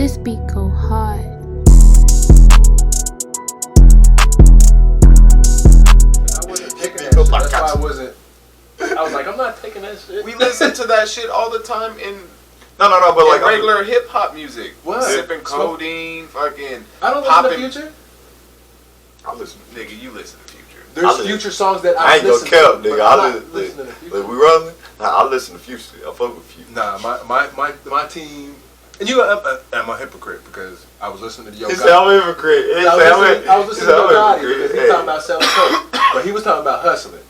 This beat go hard. I wasn't taking that shit. That's why I wasn't. I was like, I'm not taking that shit. We listen to that shit all the time in No, but like regular hip hop music. What? Sipping codeine, fucking. I don't popping. listen to Future. I listen. Nigga, you listen to Future. There's Future songs that I ain't gonna care, nigga. I listen to Future. We rolling. Nah, I listen to Future. I fuck with Future. Nah, my team. And you, I'm a hypocrite because I was listening to Yo Gotti. He said I'm a hypocrite. I was listening to Yo Gotti because he was talking about selling coke, but he was talking about hustling.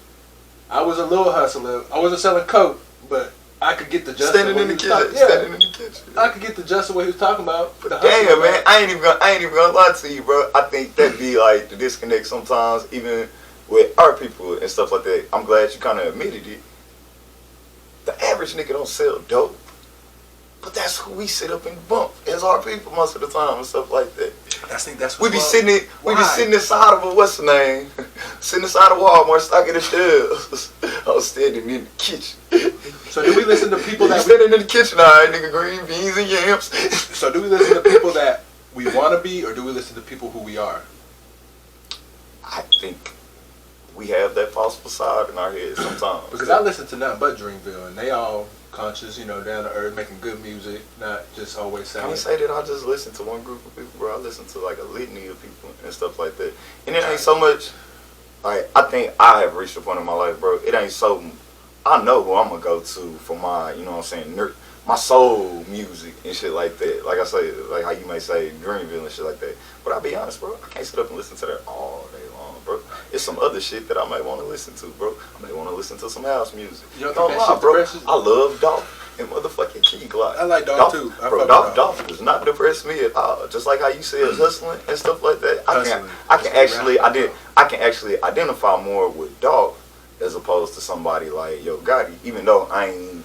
I was a little hustler. I wasn't selling coke, but I could get the just standing in the kitchen. I could get the just of what he was talking about. But damn, man, I ain't even gonna lie to you, bro. I think that be like the disconnect sometimes, even with our people and stuff like that. I'm glad you kind of admitted it. The average nigga don't sell dope, but that's who we sit up and bump as our people most of the time and stuff like that. I think that's what we be sitting inside of a what's the name? Sitting inside of Walmart stocking the shelves. I was standing in the kitchen. So do we listen to people that standing in the kitchen, alright, nigga, green beans and yams. So do we listen to people that we want to be, or do we listen to people who we are? I think we have that false facade in our heads sometimes. Because I listen to nothing but Dreamville, and they all conscious, down to earth, making good music, not just always saying. I can't say that I just listen to one group of people, bro. I listen to like a litany of people and stuff like that. And it ain't so much, like, I think I have reached a point in my life, bro. It ain't so, I know who I'm going to go to for my, my soul music and shit like that. Like I say, like how you may say Dreamville and shit like that. But I'll be honest, bro, I can't sit up and listen to that all day long, bro. It's some other shit that I might want to listen to, bro. I may want to listen to some house music. You don't lie, bro. I love Dolph and motherfucking Key Glock. I like Dolph too. Bro, Dolph does not depress me at all. Just like how you said hustling and stuff like that. I can actually identify more with Dolph as opposed to somebody like Yo Gotti, even though I ain't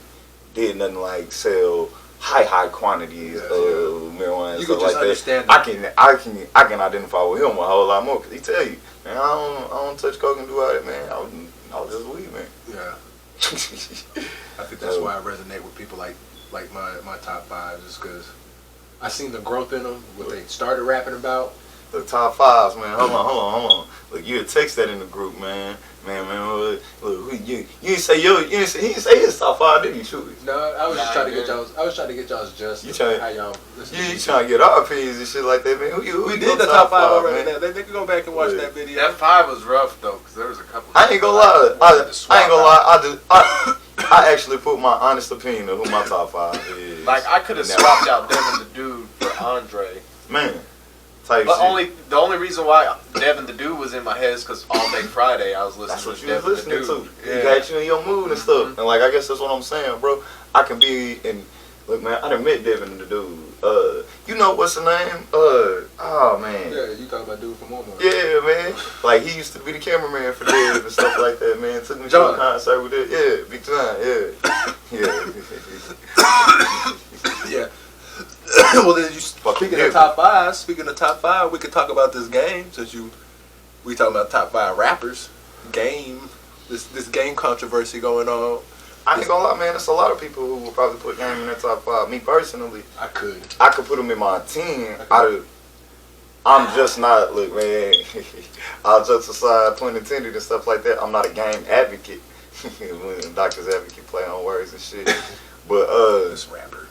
did nothing like sell high quantities of marijuana and stuff like that. I can identify with him a whole lot more because he tell you, man, I don't touch coke and do all that, man. I was just weed, man. Yeah. I think that's why I resonate with people like my top five, just because I seen the growth in them, what they started rapping about. The top fives, man. Hold on. Look, you had text that in the group, man. Look, you didn't say he didn't say his top five, did you, truly? No, I was just trying to get y'all's. I was trying to get y'all's just how y'all listen. You trying to get our opinions and shit like that, man. We did the top five already. Now they can go back and watch that video. That 5 was rough though, because there was a couple. I ain't gonna lie. I actually put my honest opinion of who my top 5 is. Like I could have swapped out Devin the Dude for Andre. Man. But the only reason why Devin the Dude was in my head is because all day Friday I was listening to Devin the Dude. That's what you was listening to. Yeah. He got you in your mood and stuff. And like I guess that's what I'm saying, bro. I can be in. Look, man, I done met Devin the Dude. You know what's the name? Oh man. Yeah, you talking about dude from Walmart. Yeah, man. Like he used to be the cameraman for Dev and stuff like that, man. Took me to a concert with it. Yeah, big time. Yeah. Yeah. Well, then speaking of top five, we could talk about this game since we talking about top 5 rappers. This game controversy going on. I ain't gonna lie, man. There's a lot of people who will probably put Game in their top 5. Me personally, I could put him in my 10. I'm just not. Look, man. I'll just aside pun intended and stuff like that. I'm not a game advocate. When doctors advocate play on words and shit. But this rapper.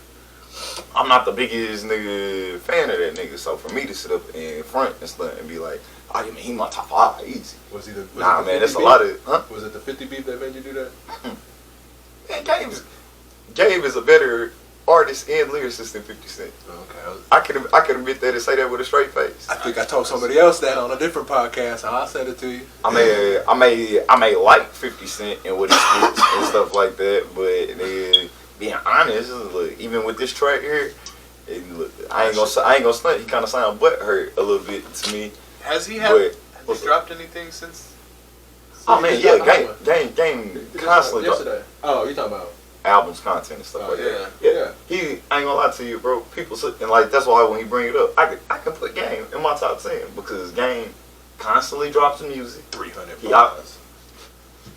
I'm not the biggest nigga fan of that nigga, so for me to sit up in front and stuff and be like, oh, you mean he my top 5, easy. Was he the? Nah, man, that's a lot of. Huh? Was it the 50 beat that made you do that? Man, Gabe is a better artist and lyricist than 50 Cent. Okay. I could admit that and say that with a straight face. I think I told somebody else that on a different podcast, and I'll send it to you. I may like 50 Cent and what he spits and stuff like that, but being honest, look, even with this track here, I ain't gonna stunt. He kind of sound butthurt a little bit to me. Has he dropped anything since? Oh man, yeah, game constantly. Yesterday. Oh, you talking about albums, content, and stuff like that. Yeah. He, I ain't gonna lie to you, bro. People sit, and like that's why when he bring it up, I can put Game in my top 10 because Game constantly drops music. 300 bars.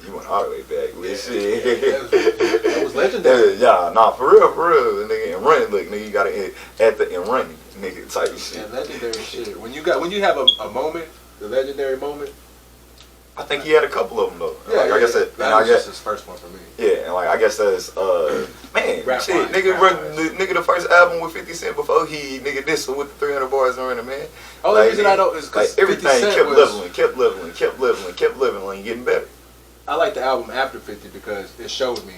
You went all the way back with shit. That was legendary. Yeah, nah, for real, nigga. And running, look, nigga, you gotta at the and running, nigga, type of shit. Yeah, legendary shit. When you have a moment, the legendary moment. I think he had a couple of them though. Yeah, like, I guess that was just his first one for me. Yeah, and like I guess that's man, rap shit, lines, nigga, rap the first album with 50 Cent before he this one with the 300 bars and running, man. Only like, reason I don't is because like, everything kept leveling, getting better. I like the album after 50 because it showed me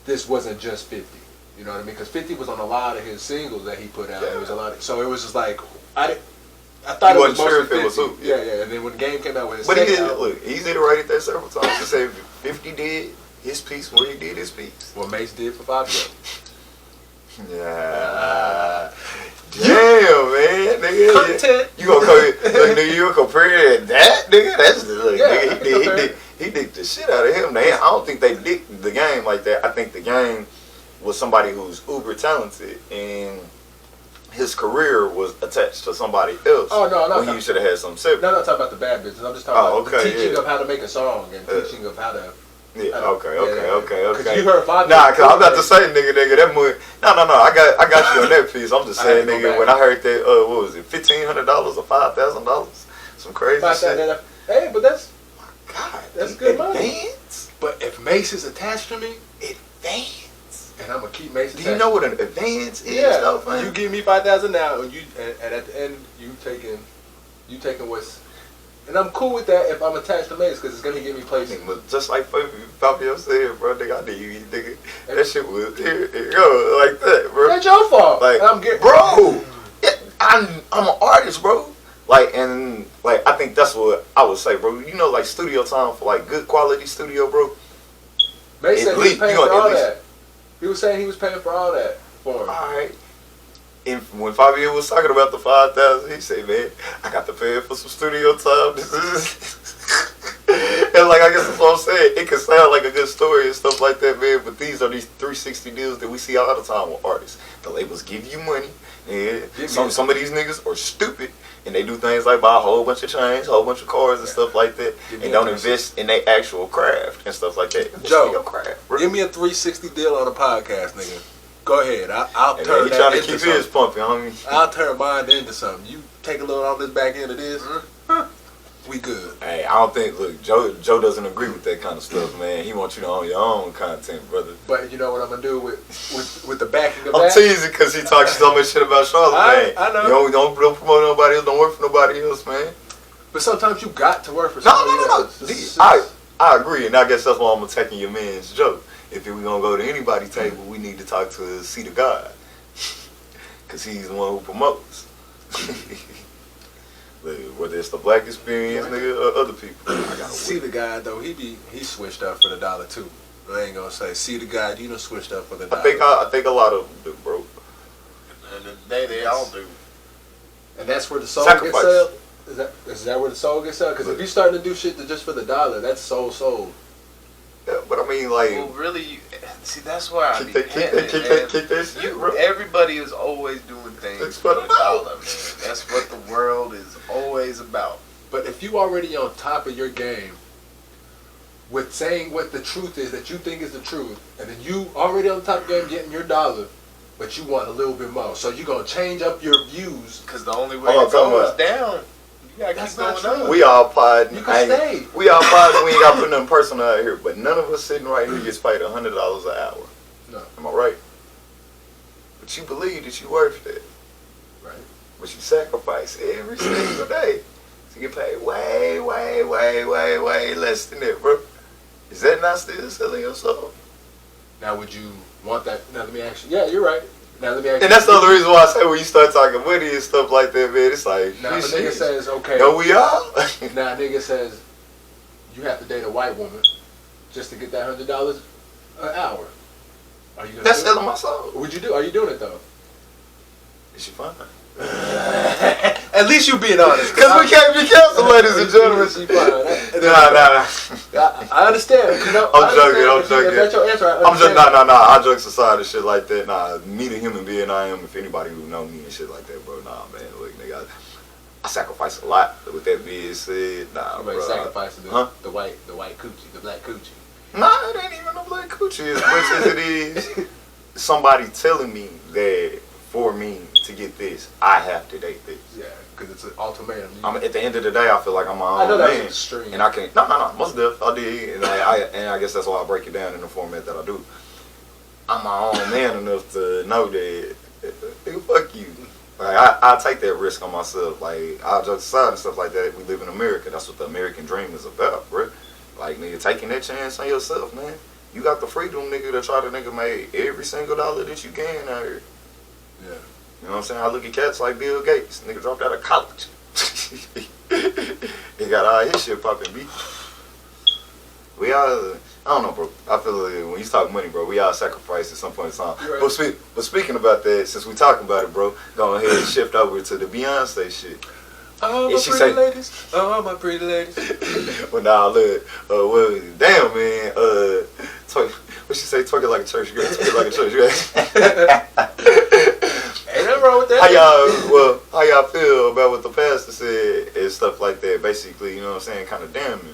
this wasn't just 50. You know what I mean? Because 50 was on a lot of his singles that he put out. Yeah. It was a lot so it was just like I thought he it was wasn't sure mostly if 50. it was who. Yeah. And then when the game came out with his but he second did album, look. He's iterated that several times. He said 50 did his piece where he did his piece. what Mace did for Fabio. Yeah. Damn, man, nigga. Content. You gonna nigga, you gonna compare that, nigga? That's nigga, he dicked the shit out of him. I don't think they dicked the game like that. I think the game was somebody who's uber talented and his career was attached to somebody else. Oh no, when you should have had some separate. No, I'm not talking about the bad business. I'm just talking about the teaching yeah. of how to make a song and teaching of how to. Yeah, okay. Because you heard Fabio. Nah, cause I'm about to say, nigga, that movie. No, I got you on that piece. I'm just saying, nigga, when I heard that, what was it, $1,500 or $5,000, some crazy shit. Hey, but that's God, that's good money. Advance? But if Mace is attached to me, Advance. and I'm gonna keep Mace attached. Do you know what an advance is? Yeah, though, man? you give me 5,000 now, and at the end you taking what's. And I'm cool with that if I'm attached to Mace because it's gonna get me places. But just like Fabio said, bro, nigga, I need you, nigga. That shit was here go like that, bro. That's your fault. Like, I'm getting, bro. I'm an artist, bro. Like, and like I think that's what I would say, bro. You know, like studio time for like good quality studio, bro. Mace said he was paying for all that. He was saying he was paying for all that for him. All right. And when Fabio was talking about the 5,000, he said, "Man, I got to pay for some studio time." And like I guess that's what I'm saying. It can sound like a good story and stuff like that, man. But these are these 360 deals that we see all the time with artists. The labels give you money. Yeah. Some of these niggas are stupid and they do things like buy a whole bunch of chains, a whole bunch of cars and stuff like that, and don't invest in their actual craft and stuff like that. Joe, your craft, give me a 360 deal on a podcast, nigga. Go ahead. I'll turn he that trying to into keep something. his pumping, homie. I'll turn mine into something. You take a little on this back end of this. We good. Hey, I don't think. Look, Joe doesn't agree with that kind of stuff, man. He wants you to own your own content, brother. But you know what I'm gonna do with the backing of I'm that? teasing because he talks so much shit about Charlotte, man. I know. You don't promote nobody else. Don't work for nobody else, man. But sometimes you got to work for somebody else. I agree, and I guess that's why I'm attacking your man's Joe. If we gonna go to anybody's table, we need to talk to Seed of God, because he's the one who promotes. Whether it's the black experience, nigga, or other people. See the guy though, he switched up for the dollar too. I ain't gonna say see the guy, you done switched up for the dollar. I think a lot of them do, bro. And they all do. And that's where the soul gets sold. Is that where the soul gets sold? Because if you're starting to do shit just for the dollar, that's sold. Yeah, but I mean, like, well, really, see, that's why I keep that shit, bro. Everybody is always doing things for the dollar, man. That's what the world is always about. But if you already on top of your game with saying what the truth is that you think is the truth, and then you already on top of your game getting your dollar, but you want a little bit more, so you're gonna change up your views. Because the only way it goes down. You gotta keep going up. We all pod. You can stay. We all pod. We ain't got to put nothing personal out here. But none of us sitting right here gets paid $100 an hour. No. Am I right? But you believe that you worth that. Right. But you sacrifice every single day to get paid way less than that, bro. Is that not still selling your soul? Now, would you want that? Now, let me ask you. Yeah, you're right. Now, let me ask you. And that's the other reason why I say when you start talking money and stuff like that, man, it's like, now, the nigga says, okay. No, we are. Now, a nigga says, you have to date a white woman just to get that $100 an hour. Are you gonna That's do it? selling my soul. Would you do? Are you doing it though? Is she fine? At least you being honest. Because we can't be canceled, ladies and gentlemen. She fine. Nah. I understand. I'm joking. If that's your answer, I'm just I jokes aside and shit like that. Nah, me the human being I am. If anybody who know me and shit like that, bro. Nah, man. Look, nigga, I sacrifice a lot. With that being said, nah, bro. Sacrificing the white coochie, the black coochie. Nah, it ain't even a black coochie as much as it is somebody telling me that for me to get this, I have to date this. Yeah, because it's an ultimatum. At the end of the day, I feel like I'm my own man. I know that's extreme. And I can, no, most definitely, I did. And I guess that's why I break it down in the format that I do. I'm my own man enough to know that, nigga, fuck you. Like, I take that risk on myself. Like, I'll joke aside and stuff like that. We live in America. That's what the American dream is about, bro. Like, nigga, taking that chance on yourself, man. You got the freedom, nigga, to try to, nigga, make every single dollar that you can out here. Yeah. You know what I'm saying? I look at cats like Bill Gates. Nigga dropped out of college. He got all his shit popping, B. We all, I don't know, bro. I feel like when you talk money, bro, we all sacrifice at some point in time. Right. But speaking about that, since we talking about it, bro, go ahead and shift over to the Beyonce shit. Oh, my pretty ladies. Oh, my pretty ladies. Well, nah, look. Well, damn, man. What she say? Twerking like a church girl. Twerking like a church girl. Ain't nothing wrong with that. How y'all feel about what the pastor said and stuff like that? Basically, you know what I'm saying? Kind of damning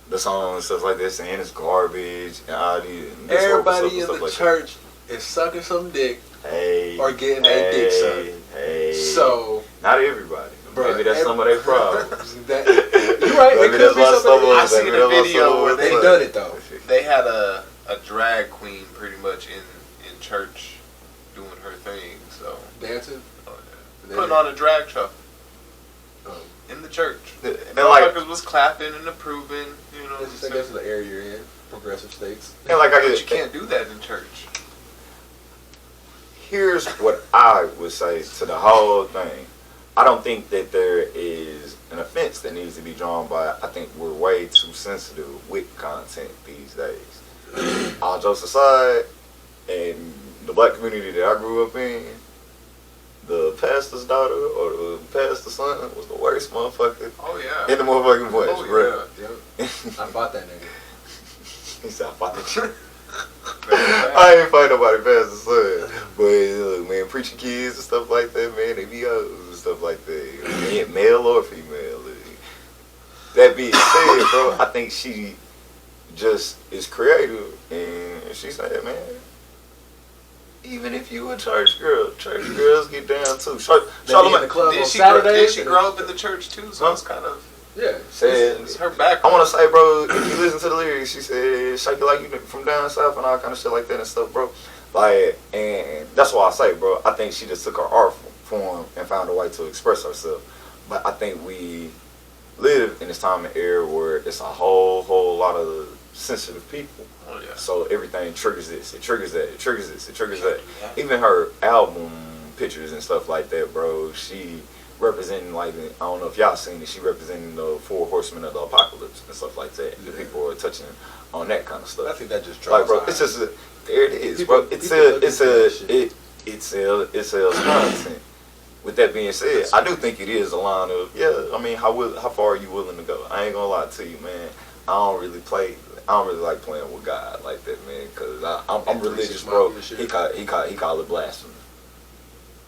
the song and stuff like that, saying it's garbage and all these. Everybody in the church is sucking some dick or getting that dick sucked. So not everybody. Bro, maybe that's some of their problems. You're right. Maybe it could be something. I seen a video where they done it though. They had a drag queen pretty much in church doing her thing. So dancing, putting on a drag show in the church. And motherfuckers was clapping and approving. You know, I guess it's the area you're in, progressive states. And but you can't do that in church. Here's what I would say to the whole thing. I don't think that there is an offense that needs to be drawn by. I think we're way too sensitive with content these days. All jokes aside, in the black community that I grew up in, the pastor's daughter or the pastor's son was the worst motherfucker. Oh yeah. In the motherfucking voice, bro. Yeah. I fought that nigga. He said I fought that shit. I ain't fight nobody pastor's son. But look, man, preaching kids and stuff like that, man, they be hoes and stuff like that. Male or female. That being said, bro, I think she just is creative, and she said, man, even if you a church girls get down too. Charlamagne, the club on Saturday. Did she grow up in the church too? So it's kind of it's her background. I want to say, bro, if you listen to the lyrics, she said, "Shake it like you from down south" and all kind of shit like that and stuff, bro. Like, and that's why I say, bro, I think she just took her art form and found a way to express herself. But I think we live in this time and era where it's a whole lot of sensitive people. Oh, yeah. So everything triggers this, it triggers that, it triggers this, it triggers that. Yeah. Even her album pictures and stuff like that, bro, she representing, like, I don't know if y'all seen it, she representing the 4 horsemen of the apocalypse and stuff like that. Yeah. The people are touching on that kind of stuff. I think that just draws, like, bro, it's just there it is, bro. It sells content. With that being said, I do think it is a line of, I mean, how far are you willing to go? I ain't gonna lie to you, man. I don't really like playing with God like that, man, because I'm religious, bro. He call it blasphemy.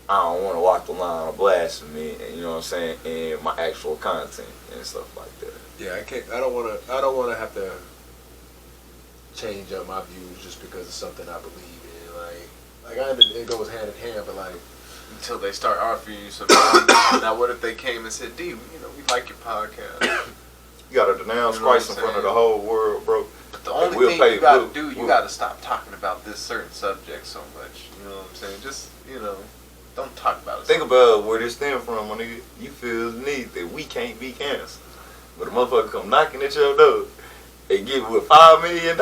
I don't want to walk the line of blasphemy, and you know what I'm saying, and my actual content and stuff like that. Yeah, I don't want to have to change up my views just because it's something I believe in. Like it goes hand in hand, but like. Until they start offering you some. Now, what if they came and said, "D, we like your podcast." You gotta denounce Christ in front of the whole world, bro. But the only thing you gotta do, you gotta stop talking about this certain subject so much. You know what I'm saying? Just, don't talk about it. Think about where this stem from, my nigga. You feel the need that we can't be canceled, but a motherfucker come knocking at your door and give with $5 million.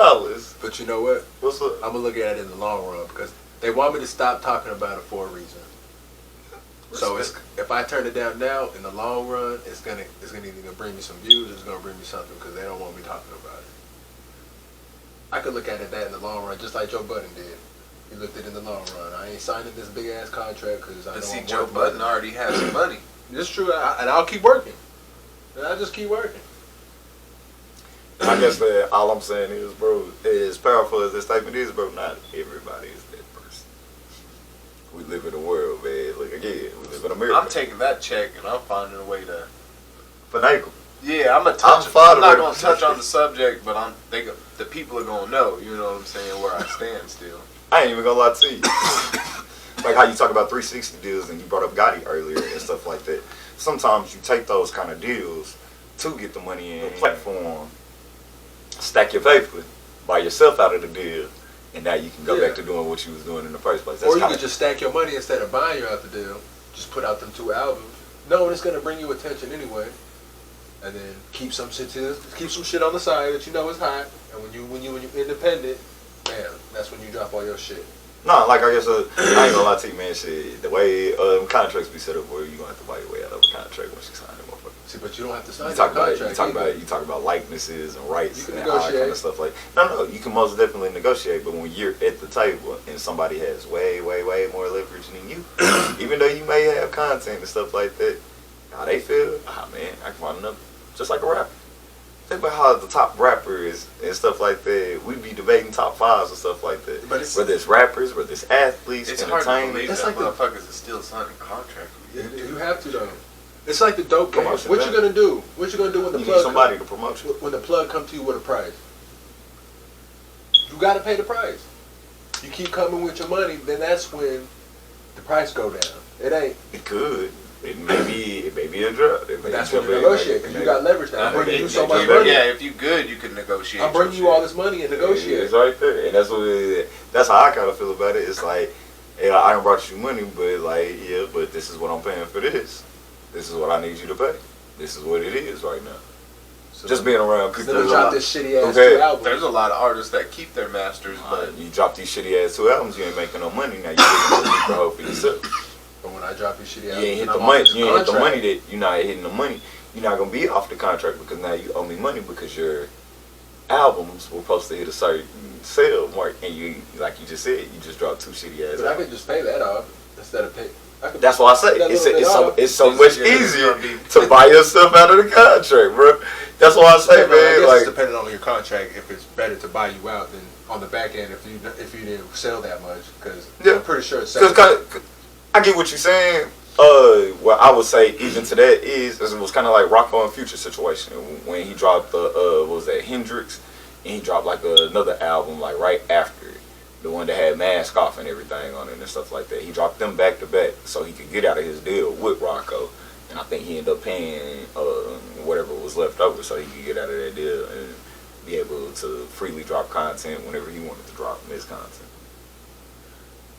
But you know what? What's up? I'm gonna look at it in the long run because they want me to stop talking about it for a reason. So if I turn it down now, in the long run, it's gonna either bring me some views or it's gonna bring me something because they don't want me talking about it. I could look at it that in the long run, just like Joe Budden did. He looked at it in the long run. I ain't signing this big ass contract because I don't want Joe Budden already has some money. It's true, and I'll keep working. And I just keep working. I guess that all I'm saying is, bro, as powerful as this statement is, bro, not everybody is that person. We live in a world, man. Look, again, we live in America. I'm taking that check and I'm finding a way to finagle. Yeah, I'm not gonna touch on the subject, but the people are gonna know. You know what I'm saying? Where I stand still. I ain't even gonna lie to you. Like how you talk about 360 deals and you brought up Gotti earlier and stuff like that. Sometimes you take those kind of deals to get the money in the platform, stack your paper, buy yourself out of the deal, and now you can go back to doing what you was doing in the first place. That's or you could just stack your money instead of buying you out the deal. Just put out them 2 albums, knowing it's gonna bring you attention anyway, and then keep some shit on the side that you know is hot. And when you're independent, man, that's when you drop all your shit. No, like I guess I ain't gonna lie to you, man. Shit, the way contracts be set up, where you gonna have to buy your way out of a contract once you sign it, motherfucker. See, but you don't have to sign a contract. You talk about likenesses and rights and all that kind of stuff like. No, you can most definitely negotiate, but when you're at the table and somebody has way more leverage than you, even though you may have content and stuff like that, how they feel, man, I can find another, just like a rapper. Think about how the top rappers and stuff like that, we be debating top 5s and stuff like that. But whether it's rappers, whether it's athletes, it's entertainment. It's like motherfuckers are still signing contracts. Yeah, you have to though. It's like the dope game. What you gonna do? What you gonna do when the plug? Need somebody to promote you. When the plug come to you with a price, you gotta pay the price. You keep coming with your money, then that's when the price go down. It ain't. It could. It may be a drug. But that's when you negotiate, because you got leverage now. I'm bringing you so much money. Yeah, if you good, you can negotiate. I'm bringing you all this money and negotiate. It's right there, and that's how I kind of feel about it. It's like, yeah, I done brought you money, but like, yeah, but this is what I'm paying for this. This is what I need you to pay. This is what it is right now. So just being around people. Then drop this shitty ass 2 albums. There's a lot of artists that keep their masters, but you drop these shitty ass 2 albums, you ain't making no money. Now you getting the hope for yourself. But when I drop these shitty albums, you ain't hit the money. You ain't hit the money that you're not hitting the money. You're not gonna be off the contract because now you owe me money because your albums were supposed to hit a certain sale mark, and you, like you just said, you just dropped 2 shitty ass. But I could just pay that off instead of pay. That's why I say it's so much easier to buy yourself out of the contract, bro. That's why I say, man. Like, depending on your contract, if it's better to buy you out than on the back end if you didn't sell that much, because I'm pretty sure it's. I get what you're saying. What I would say even to that is it was kind of like Rocco and Future situation when he dropped the what was that, Hendrix, and he dropped like another album like right after it, the one that had Mask Off and everything on it and stuff like that. He dropped them back to back so he could get out of his deal with Rocco, and I think he ended up paying whatever was left over so he could get out of that deal and be able to freely drop content whenever he wanted to drop his content.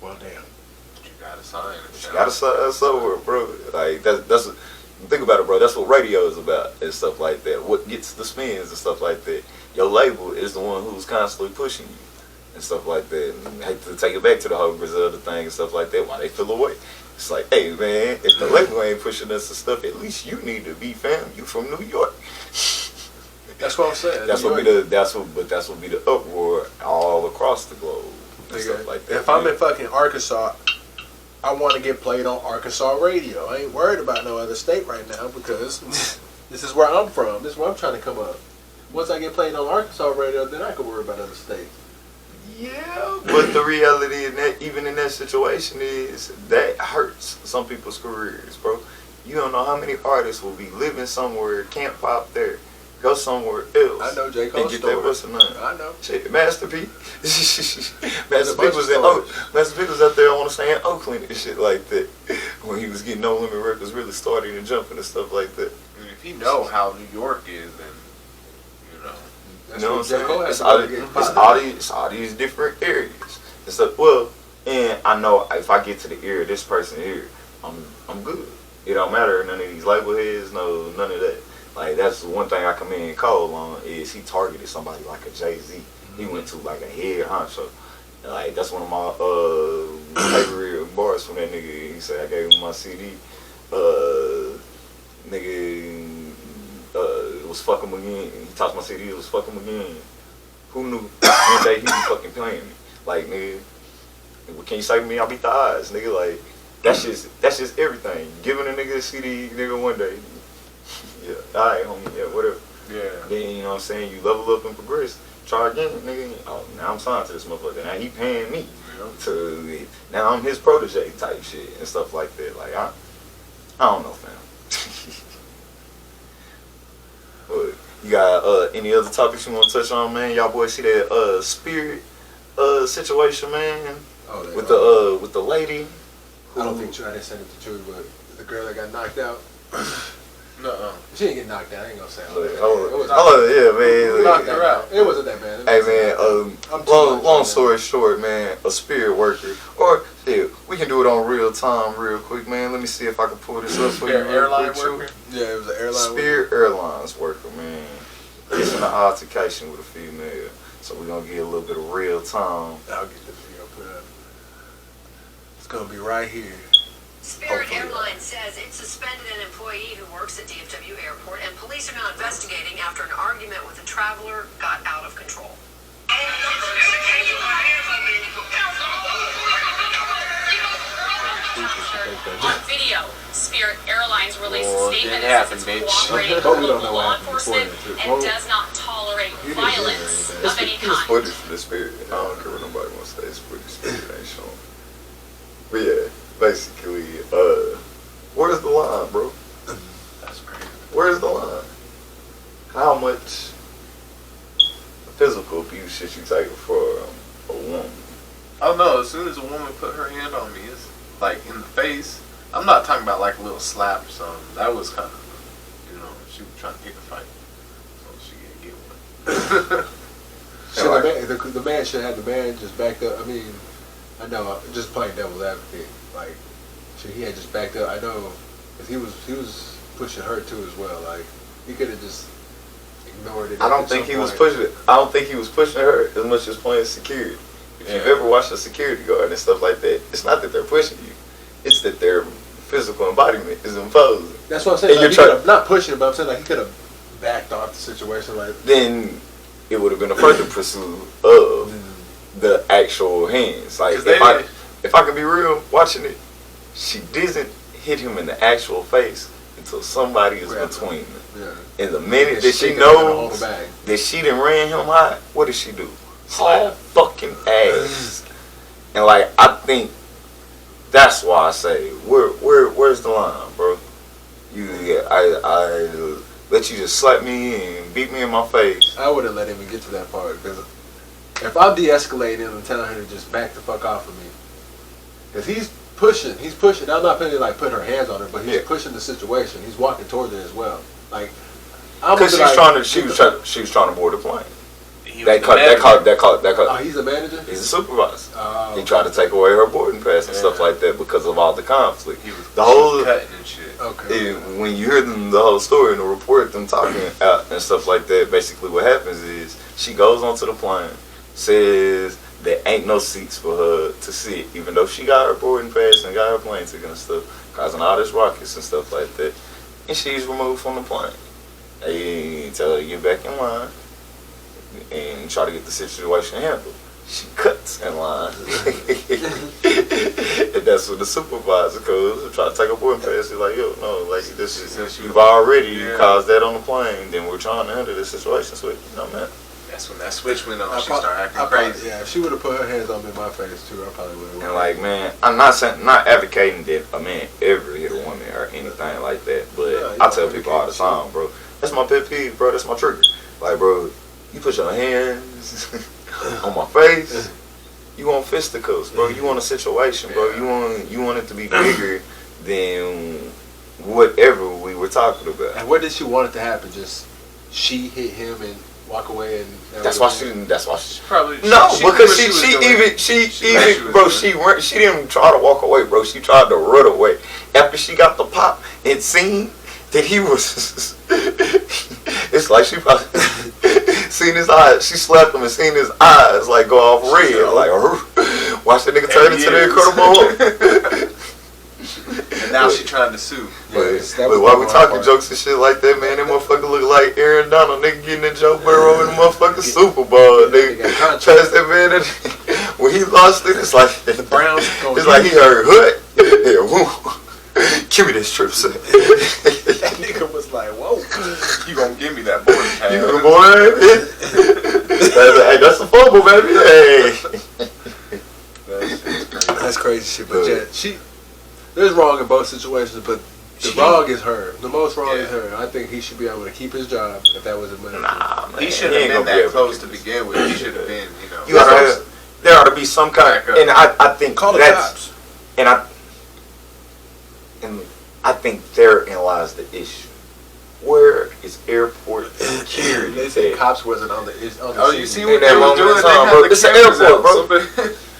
Well, damn. Gotta sign. You gotta sign somewhere, bro. Like that's think about it, bro. That's what radio is about and stuff like that. What gets the spins and stuff like that. Your label is the one who's constantly pushing you and stuff like that. And I hate to take it back to the whole Griselda thing and stuff like that. Why they feel away? It's like, hey man, if the label ain't pushing us and stuff, at least you need to be fam. You from New York. That's what I'm saying. That's what be the uproar all across the globe and stuff like that. If I'm in fucking Arkansas, I want to get played on Arkansas radio. I ain't worried about no other state right now because this is where I'm from. This is where I'm trying to come up. Once I get played on Arkansas radio, then I can worry about other states. Yeah, but the reality in that, even in that situation, is that hurts some people's careers, bro. You don't know how many artists will be living somewhere, can't pop there, go somewhere else. I know J. Cole's story. I know. Shit, Master P. Master P was out there, I want to say, in Oakland and shit like that. When he was getting No Limit Records really starting and jumping and stuff like that. I mean, if you know how New York is, then, you know. You know what I'm saying? It's all these different areas. It's like, well, and I know if I get to the ear of this person here, I'm good. It don't matter, none of these label heads, no, none of that. Like, that's one thing I commend Cole on, is he targeted somebody like a Jay-Z. He went to like a head honcho. And like, that's one of my favorite bars from that nigga. He said, I gave him my CD. Nigga, it was fuck him again. He tossed my CD, it was fuck him again. Who knew one day he was fucking playing me? Like, nigga, can you save me? I'll beat the odds, nigga. Like, that's just everything. Giving a nigga a CD, nigga, one day. Yeah, alright, homie, yeah, whatever. Yeah. Then, you know what I'm saying, you level up and progress. Try again, nigga. Oh, now I'm signed to this motherfucker. Now he paying me. Now I'm his protege type shit and stuff like that. Like, I don't know, fam. But you got any other topics you want to touch on, man? Y'all boys see that spirit situation, man? Oh, with the lady. I don't think I didn't send it to Drew, but the girl that got knocked out. No. She didn't get knocked out. I ain't gonna say. Yeah, man. Knocked her out. It wasn't that bad. Hey, man. Long story short, man. A spirit worker, or shit, we can do it on real time, real quick, man. Let me see if I can pull this up for you. Airline worker. Yeah, it was an airline. Spirit Airlines worker, man. It's an altercation with a female, so we're gonna get a little bit of real time. I'll get the video put up. It's gonna be right here. Spirit Airlines says it suspended an employee who works at DFW Airport, and police are now investigating after an argument with a traveler got out of control. On video, Spirit Airlines released a statement didn't that says happen, it's bitch. cooperating But we with don't know local law what happened before enforcement that, too. and does not tolerate You didn't hear violence anything. of any It's kind. footage from the spirit. I don't care what nobody wants to say. It's footage. Spirit ain't showing. But yeah, basically, where's the line, bro? That's crazy. Where's the line? How much physical abuse should you take for a woman? Oh no! As soon as a woman put her hand on me, it's like in the face. I'm not talking about like a little slap or something. That was kind of, she was trying to pick a fight, so she didn't get one. The man should have the man just backed up. I mean, I know, just playing devil's advocate. Like, he had just backed up. I know, because he was pushing her too as well. Like, he could have just ignored it. I don't think he was pushing it. I don't think he was pushing her as much as playing security. If you've ever watched a security guard and stuff like that, it's not that they're pushing you. It's that their physical embodiment is imposing. That's what I'm saying. Like, he could have, not pushing it, but I'm saying like he could have backed off the situation. Like, then it would have been a further pursuit of the actual hands. Like if I could be real, watching it, she doesn't hit him in the actual face until somebody is between them. Yeah. And the minute that she knows that she done ran him high, what does she do? Haul fucking ass. And like, I think that's why I say, where's the line, bro? I let you just slap me and beat me in my face. I wouldn't let him even get to that part, because if I'm de-escalating and telling her to just back the fuck off of me, because he's pushing. I'm not putting her hands on her, but he's pushing the situation. He's walking towards her as well. Like, because she was trying to board the plane. That caught. Oh, he's a manager? He's a supervisor. He tried to take away her boarding pass and stuff like that because of all the conflict. The whole cutting and shit. Okay. When you hear them, the whole story and the report, them talking out and stuff like that, basically what happens is she goes onto the plane, says there ain't no seats for her to sit, even though she got her boarding pass and got her plane ticket and stuff, causing all this ruckus and stuff like that. And she's removed from the plane. They tell her to get back in line and try to get the situation handled. She cuts in line. And that's when the supervisor comes and try to take a boarding pass. He's like, yo, no, like, you've already caused that on the plane, then we're trying to handle this situation. So, man. That's when that switch went on. She started acting crazy. Yeah, if she would have put her hands on me in my face too, I probably would have. And like, man, I'm not advocating that a man ever hit a woman or anything like that, but I tell people all the time, bro, that's my pet peeve, bro, that's my trigger. Like, bro, you put your hands on my face, you want fisticuffs, bro. You want a situation, bro. You want it to be bigger than whatever we were talking about. And what did she want it to happen? Just she hit him and walk away, and that's why she probably because she didn't try to walk away, bro. She tried to run away after she got the pop and seen that he was. It's like she probably seen his eyes. She slapped him and seen his eyes like go off red. Like, watch that nigga turn into the Incredible. And now she trying to sue. But while we talking jokes and shit like that, man, that motherfucker look like Aaron Donald. Nigga getting in Joe Burrow in the motherfucking Super Bowl. Nigga trust that man. When he lost it, it's like the Browns. It's like he heard hood. Yeah, woo. Give me this trip, son. That nigga was like, whoa, you gonna give me that boarding pass? You boy. Hey, that's a fumble, baby. Hey. That's crazy shit. But yeah, there's wrong in both situations, but The wrong is her. The most wrong is her. I think he should be able to keep his job if that was his money. Nah, man. He shouldn't have been that close to begin with. He should have been, there ought to be some kind of, and I think call the that's, cops. And I think therein lies the issue. Where is airport security? They said cops wasn't on the you see scene. what they were doing? They had the It's an cameras airport, out. bro.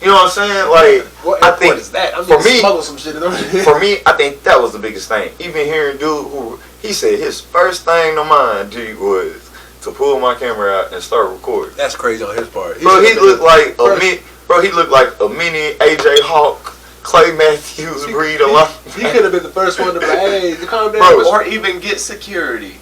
You know what I'm saying? Like, What I airport think is that? I'm for gonna me- smuggle some shit in there. for me, I think that was the biggest thing. Even hearing dude who he said his first thing to mind, G, was to pull my camera out and start recording. That's crazy on his part. Bro, he looked like a first- he looked like a mini AJ Hawk, Clay Matthews breed along. He could have been the first one to be like, hey, calm down. Bro, Or even get security.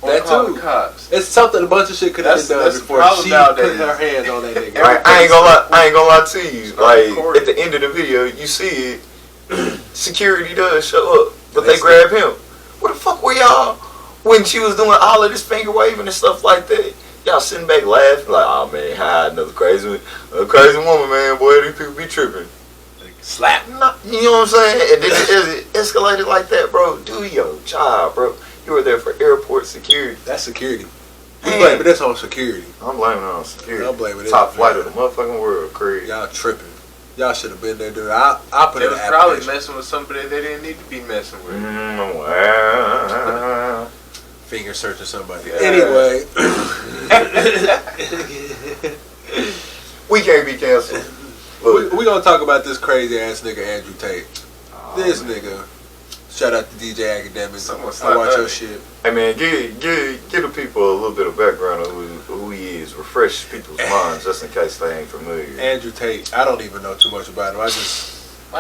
Or That call too. the cops. It's something a bunch of shit could have been done That's the before problem she nowadays. put her hands on that nigga. Right, I ain't gonna lie to you. Like recording. at the end of the video, you see it. Security does show up, but They they grab him. Where the fuck were y'all when she was doing all of this finger waving and stuff like that? Y'all sitting back laughing like, oh man, hi, another crazy woman, man. Boy, these people be tripping. Slap. No, you know what I'm saying? And then it escalated like that, bro. Do your job, bro. You were there for airport security. That's security. We Man. blaming this on security. I'm blaming it on security. I'm blaming it. Top flight of the motherfucking world, Craig. Y'all tripping. Y'all should have been there, dude. I put They in was an probably application. messing with somebody they didn't need to be messing with. Well, Finger searching somebody. Yeah. Anyway. we can't be canceled. Look, we gonna talk about this crazy ass nigga Andrew Tate. This nigga. Shout out to DJ Academic. Someone I slap watch that your nigga. shit. hey man, give the people a little bit of background on who he is. Refresh people's minds just in case they ain't familiar. Andrew Tate. I don't even know too much about him. My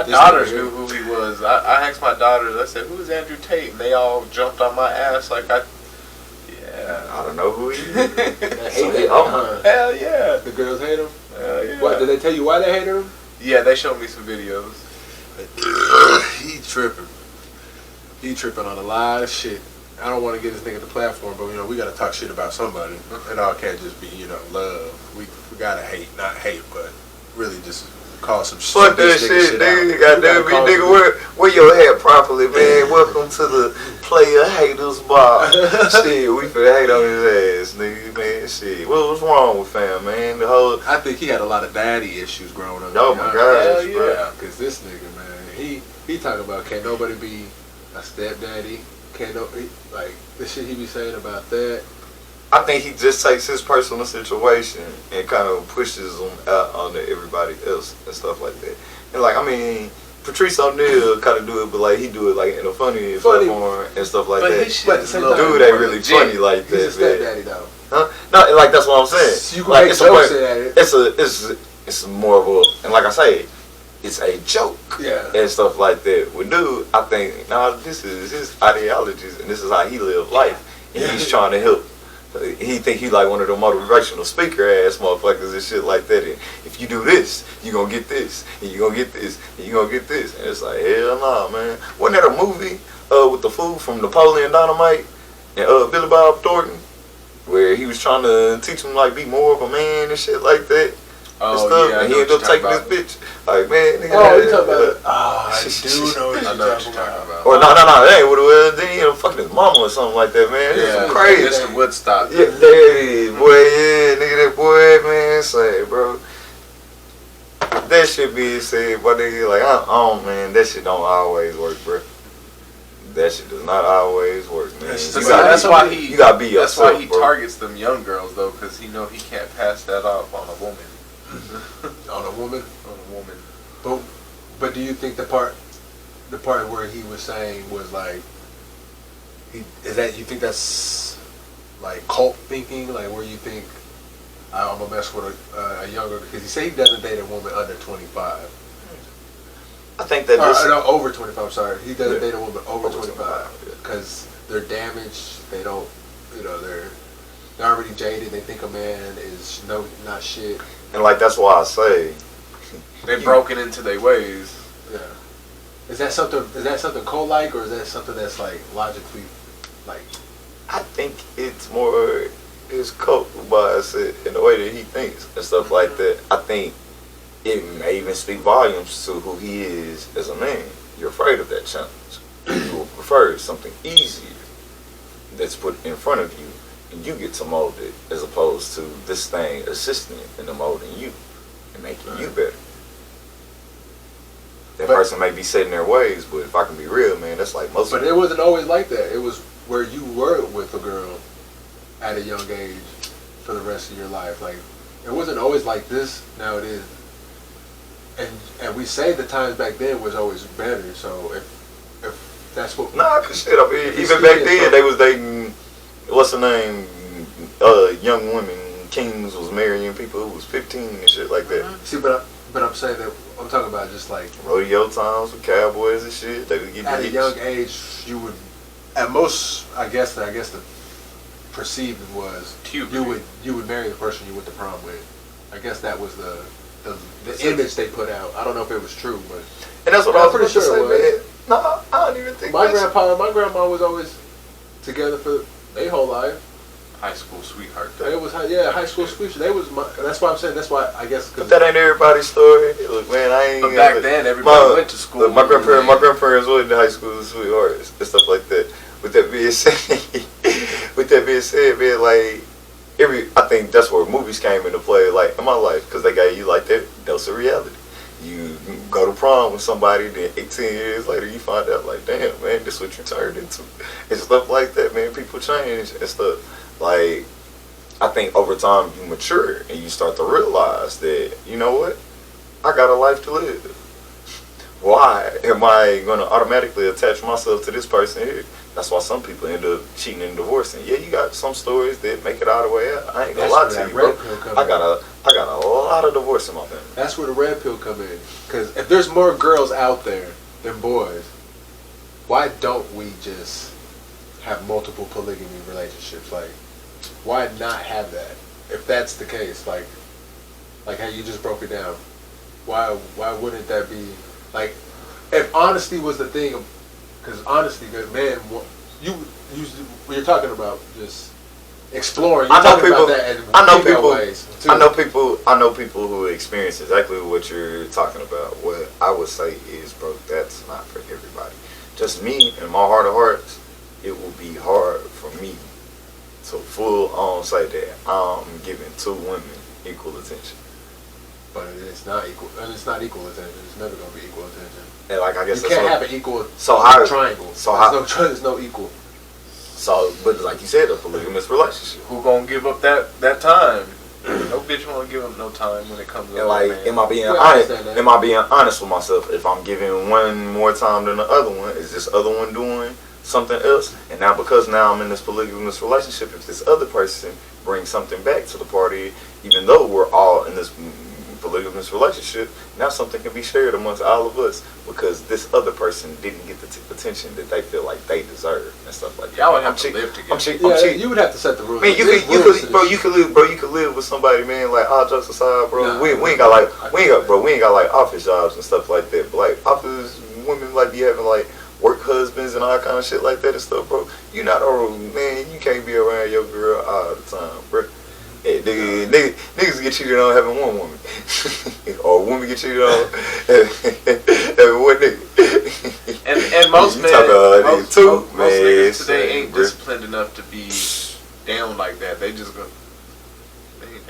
This daughters nigga knew who he was. I asked my daughters, I said, who's Andrew Tate? And they all jumped on my ass like I don't know who he is. hate that Oh, hell yeah. The girls hate him. Hell yeah. What did they tell you why they hated him? Yeah, they showed me some videos. He tripping. He tripping on a lot of shit. I don't want to get this nigga the platform, but we gotta talk shit about somebody. It all can't just be love. We gotta hate, not hate, but really just call some shit. fuck that shit, nigga. Goddamn me, nigga. Wear your hat properly, man. Welcome to the player haters bar. Shit, we finna hate on his ass, nigga, man. Shit, what's wrong with fam, man? The whole. I think he had a lot of daddy issues growing up. Oh my gosh, Hell bro. yeah, because this nigga, man, he talking about can't nobody be a stepdaddy. Like the shit he be saying about that. I think he just takes his personal situation and kind of pushes them out onto everybody else and stuff like that. And like, I mean, Patrice O'Neal kind of do it, but like he do it like in a funny platform and stuff like But that. his shit But is the a same little time, Dude ain't more really legit. funny like He's that, a man. stepdaddy though. Huh? No, like that's what I'm saying. You can Like make it's a jokes way- at it. it's more of a, and like I say, it's a joke. Yeah. And stuff like that. With dude, I think, this is his ideologies and this is how he live life. And he's trying to help. He think he like one of the motivational speaker ass motherfuckers and shit like that. And if you do this, you gonna get this, and you gonna get this, and you gonna get this. And it's like, hell nah, man. Wasn't that a movie with the fool from Napoleon Dynamite and Billy Bob Thornton, where he was trying to teach him like be more of a man and shit like that? And stuff, Oh, yeah, I and know he what ended up you're taking talking this bitch. Like, man, nigga. Oh, you talking about? I do know what I you're know what talking you're about. talking about. Or no, that ain't what it was. Then he ended up fucking his mama or something like that, man. This Yeah, is crazy. Mr. Woodstock. Yeah, there it is, boy. Yeah, nigga, that boy, man. Say, bro. That shit being said, but nigga, like, man, that shit don't always work, bro. That shit does not always work, man. That's why he. You gotta be That's yourself, why he bro. targets them young girls though, because he know he can't pass that off on a woman. On a woman. On a woman. But do you think the part where he was saying was like, you think that's like cult thinking, like where you think I'm gonna mess with a younger, because he said he doesn't date a woman under 25. I think that this. No, over 25. Sorry, he doesn't Yeah. date a woman over Over 25 25, because they're damaged. They don't, they're already jaded. They think a man is not shit. And like that's why I say. They broken into their ways. Yeah. Is that something cult-like, or is that something that's like logically, like? I think it's more his cult mindset and the way that he thinks and stuff like that. I think it may even speak volumes to who he is as a man. You're afraid of that challenge. You will prefer something easier that's put in front of you, and you get to mold it, as opposed to this thing assisting in the molding you and making you better. That person may be set in their ways, but if I can be real, man, that's like most. But it wasn't always like that. It was where you were with a girl at a young age for the rest of your life. Like, it wasn't always like this. Now it is. And we say the times back then was always better. So if that's what. Nah, cause shit. I mean, even back then they was dating. What's the name? Young women. Kings was marrying people who was 15 and shit like that. See, but I'm saying that I'm talking about just like rodeo times with cowboys and shit. They would get at a young age. You would, at most, I guess the perceiving was you would marry the person you went to prom with. I guess that was the image they put out. I don't know if it was true, but and that's what I was pretty sure it was. No, I don't even think my grandma was always together for their whole life. High school sweetheart. It was high school sweetheart. They was that's why I'm saying that's why I guess. But that ain't everybody's story. Look, man, I ain't. But back then, everybody went to school. Look, my grandparents went to high school sweethearts and stuff like that. With that being said, man, like I think that's where movies came into play, like in my life, because they gave you like that dose of reality. You go to prom with somebody, then 18 years later you find out like, damn, man, this is what you turned into, and stuff like that, man. People change and stuff. Like, I think over time you mature and you start to realize that, you know what, I got a life to live. Why am I going to automatically attach myself to this person here? That's why some people end up cheating and divorcing. Yeah, you got some stories that make it all the way out. I ain't gonna lie to you, bro. I got a lot of divorce in my family. That's where the red pill come in. Because if there's more girls out there than boys, why don't we just have multiple polygamy relationships? Like, why not have that? If that's the case, like how you just broke it down, why wouldn't that be, like, if honesty was the thing? Because honesty, man, you're talking about just exploring. You're talking about that in female ways too. I know people who experience exactly what you're talking about. What I would say is, bro, that's not for everybody. Just me, in my heart of hearts, it will be hard for me to full on say that I'm giving two women equal attention. But it's not equal. And it's not equal attention. It's never gonna be equal attention. And like, I guess you can't have an equal triangle. There's no equal. So, but like you said, a polygamous relationship. Who gonna give up that time? No bitch wanna give up no time when it comes to like, am I being honest? Am I being honest with myself? If I'm giving one more time than the other one, is this other one doing something else? And now, because now I'm in this polygamous relationship, if this other person brings something back to the party, even though we're all in this polygamous relationship, now something can be shared amongst all of us because this other person didn't get the attention that they feel like they deserve and stuff like that. Y'all would have to live together. You would have to set the rules. Man, you could live with somebody, man. Like, all jokes aside, bro. We ain't got like office jobs and stuff like that. But like office women like be having like work husbands and all kind of shit like that and stuff, bro. You not man. You can't be around your girl all the time, bro. Hey, niggas get cheated on having one woman, or a woman get cheated on having one nigga. And most niggas today ain't disciplined enough to be down like that. They just go.